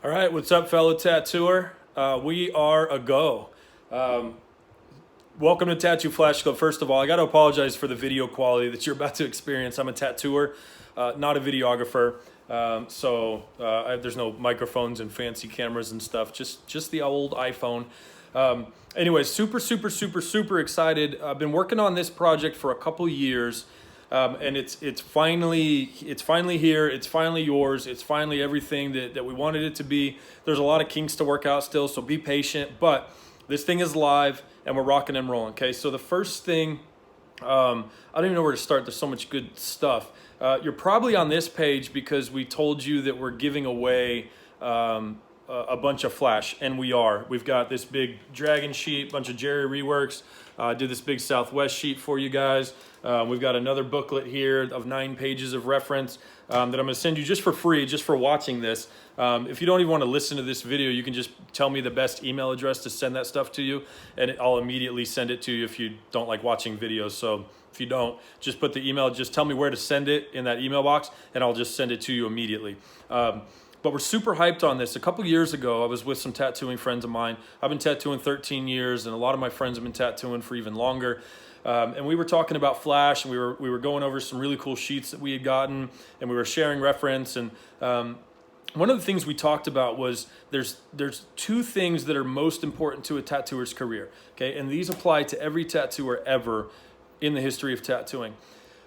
All right, what's up, fellow tattooer? We are a go. Um, Welcome to Tattoo Flash Club. First of all, I got to apologize for the video quality that you're about to experience. I'm a tattooer, not a videographer. There's no microphones and fancy cameras and stuff. Just the old iPhone. Anyways, super excited. I've been working on this project for a couple years. And it's finally here. It's finally yours. It's finally everything that we wanted it to be. There's a lot of kinks to work out still, so be patient. But this thing is live, and we're rocking and rolling. Okay, so the first thing, I don't even know where to start. There's so much good stuff. You're probably on this page because we told you that we're giving away a bunch of Flash, and we are. We've got this big Dragon sheet, bunch of Jerry reworks. Did this big Southwest sheet for you guys. We've got another booklet here of 9 pages of reference that I'm going to send you just for free, just for watching this. If you don't even want to listen to this video, you can just tell me the best email address to send that stuff to you, and I'll immediately send it to you if you don't like watching videos. So if you don't, just put the email, just tell me where to send it in that email box, and I'll just send it to you immediately. But we're super hyped on this. A couple years ago, I was with some tattooing friends of mine. I've been tattooing 13 years, and a lot of my friends have been tattooing for even longer. And we were talking about Flash, and we were going over some really cool sheets that we had gotten, and we were sharing reference. And one of the things we talked about was there's 2 things that are most important to a tattooer's career. Okay, and these apply to every tattooer ever in the history of tattooing.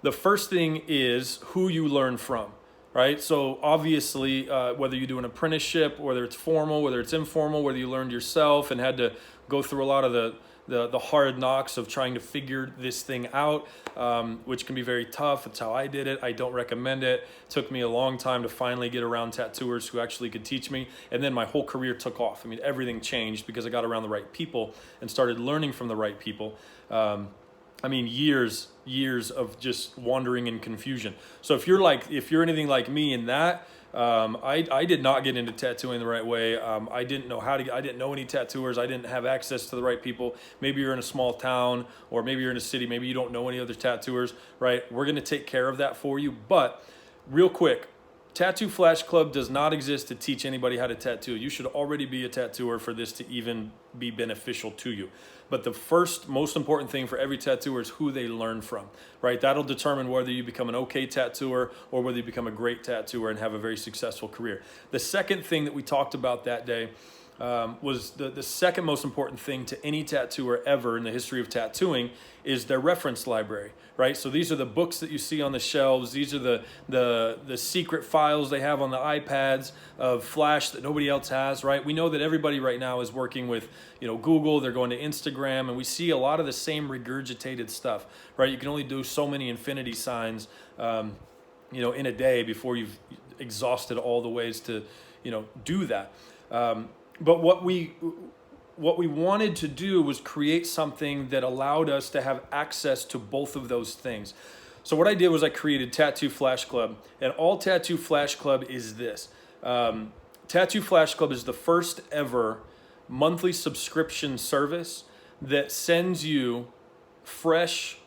The first thing is who you learn from. Right, so obviously, whether you do an apprenticeship, whether it's formal, whether it's informal, whether you learned yourself and had to go through a lot of the hard knocks of trying to figure this thing out, which can be very tough. It's how I did it. I don't recommend it. It took me a long time to finally get around tattooers who actually could teach me, and then my whole career took off. I mean, everything changed because I got around the right people and started learning from the right people. I mean, years of just wandering and confusion. So if you're anything like me in that, I did not get into tattooing the right way. I didn't know I didn't know any tattooers. I didn't have access to the right people. Maybe you're in a small town, or maybe you're in a city. Maybe you don't know any other tattooers, right? We're going to take care of that for you. But real quick, Tattoo Flash Club does not exist to teach anybody how to tattoo. You should already be a tattooer for this to even be beneficial to you. But the first most important thing for every tattooer is who they learn from, right? That'll determine whether you become an okay tattooer or whether you become a great tattooer and have a very successful career. The second thing that we talked about that day was the second most important thing to any tattooer ever in the history of tattooing is their reference library, right? So these are the books that you see on the shelves. These are the secret files they have on the iPads of Flash that nobody else has, right? We know that everybody right now is working with, Google. They're going to Instagram, and we see a lot of the same regurgitated stuff, right? You can only do so many infinity signs, in a day before you've exhausted all the ways to, do that. But what we wanted to do was create something that allowed us to have access to both of those things. So what I did was I created Tattoo Flash Club, and all Tattoo Flash Club is this. Tattoo Flash Club is the first ever monthly subscription service that sends you fresh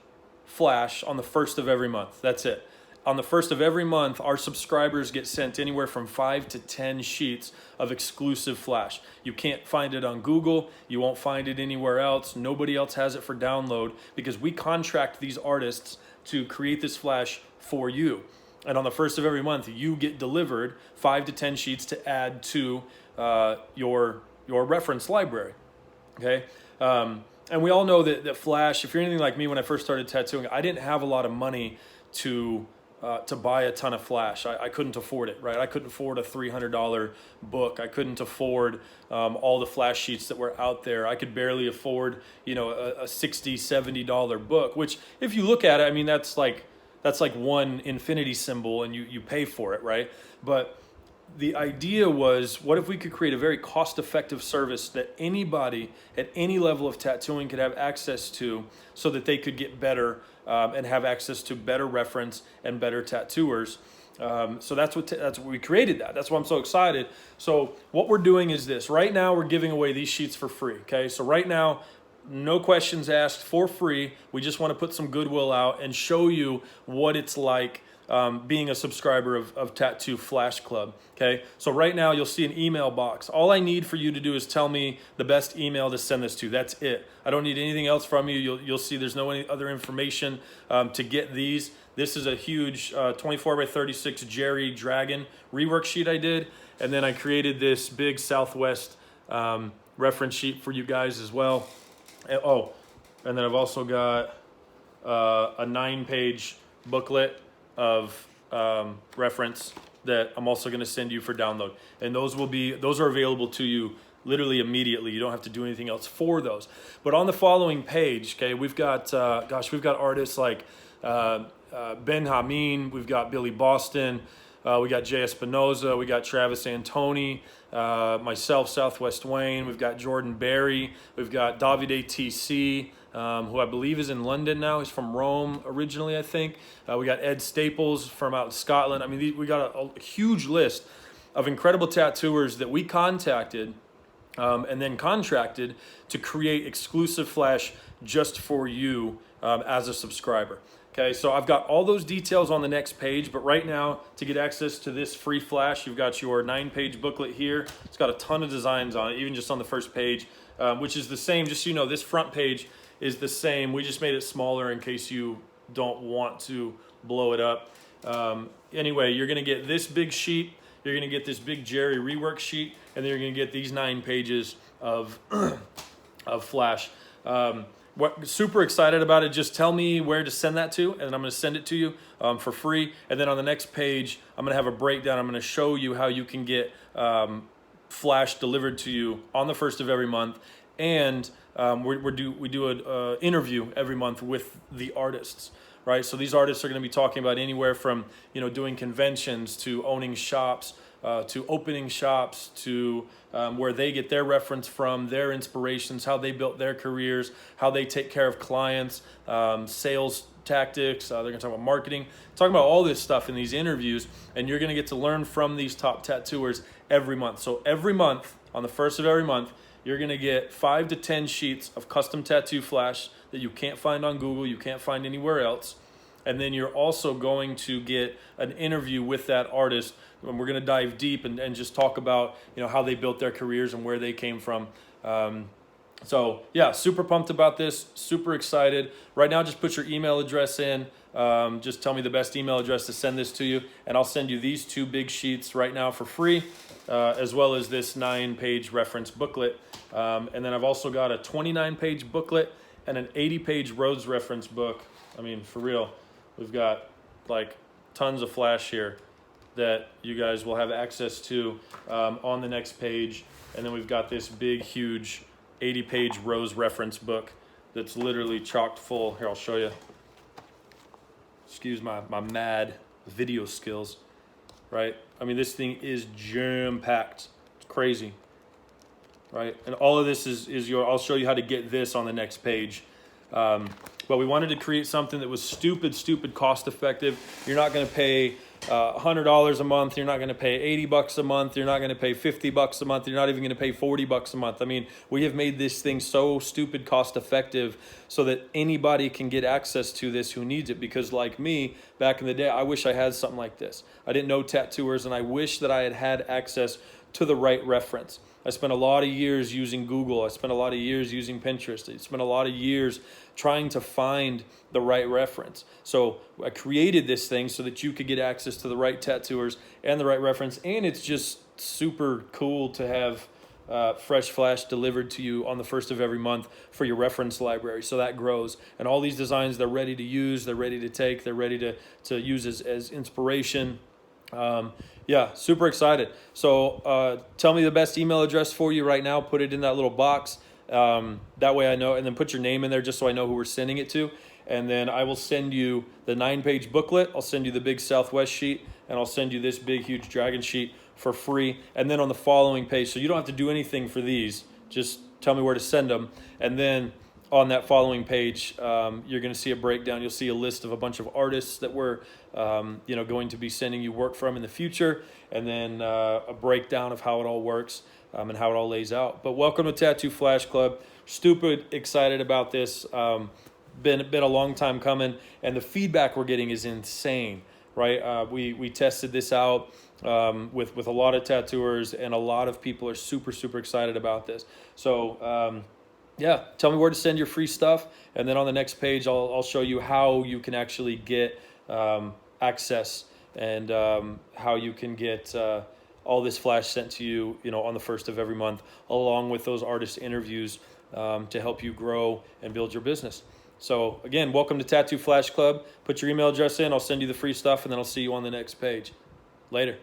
Flash on the first of every month. That's it. On the first of every month, our subscribers get sent anywhere from 5 to 10 sheets of exclusive Flash. You can't find it on Google. You won't find it anywhere else. Nobody else has it for download because we contract these artists to create this Flash for you. And on the first of every month, you get delivered 5 to 10 sheets to add to your reference library. Okay? And we all know that Flash, if you're anything like me, when I first started tattooing, I didn't have a lot of money to buy a ton of Flash. I couldn't afford it, right? I couldn't afford a $300 book. I couldn't afford all the Flash sheets that were out there. I could barely afford, a $60, $70 book, which if you look at it, I mean, that's like one infinity symbol and you pay for it, right? But the idea was, what if we could create a very cost-effective service that anybody at any level of tattooing could have access to so that they could get better and have access to better reference and better tattooers. So that's what we created that. That's why I'm so excited. So what we're doing is this. Right now we're giving away these sheets for free, okay? So right now, no questions asked, for free. We just want to put some goodwill out and show you what it's like being a subscriber of Tattoo Flash Club. Okay, so right now you'll see an email box. All I need for you to do is tell me the best email to send this to. That's it. I don't need anything else from you. You'll see there's no any other information to get these. This is a huge 24 by 36 Jerry Dragon rework sheet I did, and then I created this big Southwest reference sheet for you guys as well. And then I've also got a 9-page booklet of reference that I'm also going to send you for download, and those are available to you literally immediately. You don't have to do anything else for those. But on the following page, okay, we've got artists like Ben Hameen, we've got Billy Boston, we got Jay Espinoza, we got Travis Antoni, myself, Southwest Wayne, we've got Jordan Berry, we've got Davide TC, who I believe is in London now. He's from Rome originally, I think. We got Ed Staples from out in Scotland. I mean, we got a huge list of incredible tattooers that we contacted and then contracted to create exclusive Flash just for you as a subscriber. Okay, so I've got all those details on the next page, but right now, to get access to this free Flash, you've got your 9-page booklet here. It's got a ton of designs on it, even just on the first page, which is the same. Just so you know, this front page is the same. We just made it smaller in case you don't want to blow it up. Anyway, you're gonna get this big sheet, you're gonna get this big Jerry rework sheet, and then you're gonna get these 9 pages of, of Flash. Super excited about it. Just tell me where to send that to, and I'm going to send it to you for free. And then on the next page, I'm going to have a breakdown. I'm going to show you how you can get Flash delivered to you on the 1st of every month. And we do an interview every month with the artists, right? So these artists are going to be talking about anywhere from, doing conventions to owning shops, to opening shops, to where they get their reference from, their inspirations, how they built their careers, how they take care of clients, sales tactics. They're going to talk about marketing, talking about all this stuff in these interviews, and you're going to get to learn from these top tattooers every month. So every month, on the 1st of every month, you're going to get 5 to 10 sheets of custom tattoo Flash that you can't find on Google, you can't find anywhere else. And then you're also going to get an interview with that artist, and we're going to dive deep and just talk about how they built their careers and where they came from. So yeah, super pumped about this, super excited. Right now, just put your email address in. Just tell me the best email address to send this to you, and I'll send you these 2 big sheets right now for free, as well as this 9-page reference booklet. And then I've also got a 29-page booklet and an 80-page roads reference book. I mean, for real. We've got like tons of Flash here that you guys will have access to on the next page. And then we've got this big, huge 80-page Rose reference book that's literally chocked full. Here, I'll show you. Excuse my mad video skills, right? I mean, this thing is jam-packed. It's crazy, right? And all of this is I'll show you how to get this on the next page. But we wanted to create something that was stupid cost effective. You're not going to pay $100 a month. You're not going to pay $80 a month. You're not going to pay $50 a month. You're not even going to pay $40 a month. I mean, we have made this thing so stupid cost effective so that anybody can get access to this who needs it. Because like me, back in the day, I wish I had something like this. I didn't know tattooers, and I wish that I had access to the right reference. I spent a lot of years using Google. I spent a lot of years using Pinterest. I spent a lot of years trying to find the right reference. So I created this thing so that you could get access to the right tattooers and the right reference. And it's just super cool to have fresh Flash delivered to you on the 1st of every month for your reference library. So that grows. And all these designs, they're ready to use, they're ready to take, they're ready to use as inspiration. Yeah, super excited. So tell me the best email address for you right now. Put it in that little box. That way I know, and then put your name in there just so I know who we're sending it to. And then I will send you the 9-page booklet. I'll send you the big Southwest sheet, and I'll send you this big, huge Dragon sheet for free. And then on the following page, so you don't have to do anything for these. Just tell me where to send them. And then on that following page, you're going to see a breakdown. You'll see a list of a bunch of artists that we're going to be sending you work from in the future, and then a breakdown of how it all works and how it all lays out. But welcome to Tattoo Flash Club. Stupid excited about this. Been a long time coming, and the feedback we're getting is insane. right? We tested this out with a lot of tattooers, and a lot of people are super excited about this. So yeah, tell me where to send your free stuff, and then on the next page I'll show you how you can actually get access, and how you can get all this flash sent to you, on the first of every month, along with those artist interviews to help you grow and build your business. So again, welcome to Tattoo Flash Club. Put your email address in, I'll send you the free stuff, and then I'll see you on the next page. Later.